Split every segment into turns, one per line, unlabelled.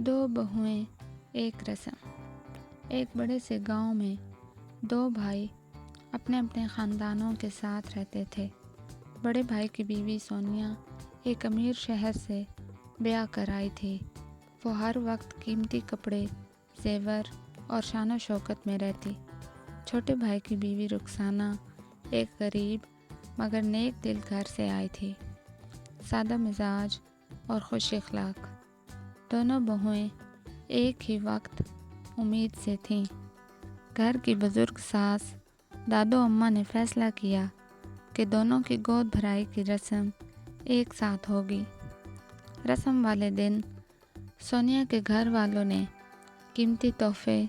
دو بہویں ایک رسم۔ ایک بڑے سے گاؤں میں دو بھائی اپنے اپنے خاندانوں کے ساتھ رہتے تھے۔ بڑے بھائی کی بیوی سونیا ایک امیر شہر سے بیاہ کر آئی تھی۔ وہ ہر وقت قیمتی کپڑے، زیور اور شان و شوکت میں رہتی۔ چھوٹے بھائی کی بیوی رخسانہ ایک غریب مگر نیک دل گھر سے آئی تھی، سادہ مزاج اور خوش اخلاق۔ دونوں بہویں ایک ہی وقت امید سے تھیں۔ گھر کی بزرگ ساس دادو اماں نے فیصلہ کیا کہ دونوں کی گود بھرائی کی رسم ایک ساتھ ہوگی۔ رسم والے دن سونیا کے گھر والوں نے قیمتی تحفے،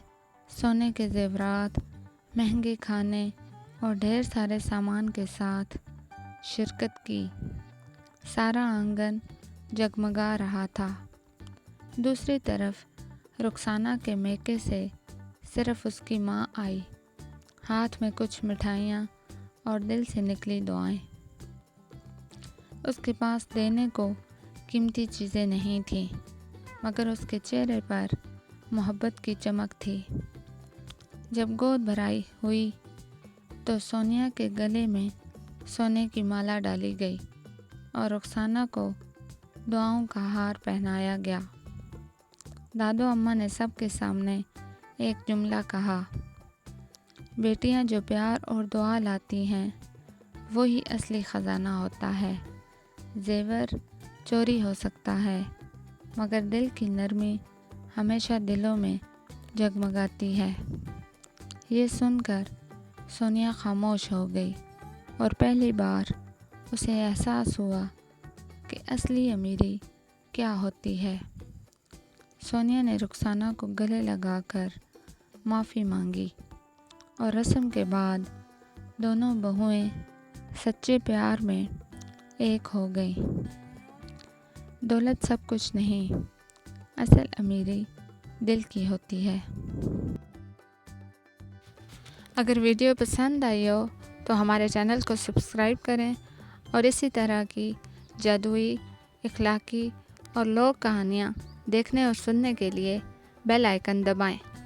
سونے کے زیورات، مہنگے کھانے اور ڈھیر سارے سامان کے ساتھ شرکت کی۔ سارا آنگن جگمگا رہا تھا۔ دوسری طرف رخسانہ کے میکے سے صرف اس کی ماں آئی، ہاتھ میں کچھ مٹھائیاں اور دل سے نکلی دعائیں۔ اس کے پاس دینے کو قیمتی چیزیں نہیں تھیں، مگر اس کے چہرے پر محبت کی چمک تھی۔ جب گود بھرائی ہوئی تو سونیا کے گلے میں سونے کی مالا ڈالی گئی اور رخسانہ کو دعاؤں کا ہار پہنایا گیا۔ دادو اماں نے سب کے سامنے ایک جملہ کہا، بیٹیاں جو پیار اور دعا لاتی ہیں وہی اصلی خزانہ ہوتا ہے۔ زیور چوری ہو سکتا ہے مگر دل کی نرمی ہمیشہ دلوں میں جگمگاتی ہے۔ یہ سن کر سونیا خاموش ہو گئی اور پہلی بار اسے احساس ہوا کہ اصلی امیری کیا ہوتی ہے۔ سونیا نے رخسانہ کو گلے لگا کر معافی مانگی اور رسم کے بعد دونوں بہویں سچے پیار میں ایک ہو گئیں۔ دولت سب کچھ نہیں، اصل امیری دل کی ہوتی ہے۔ اگر ویڈیو پسند آئی ہو تو ہمارے چینل کو سبسکرائب کریں اور اسی طرح کی جادوئی، اخلاقی اور لوک کہانیاں دیکھنے اور سننے کے لیے بیل آئیکن دبائیں۔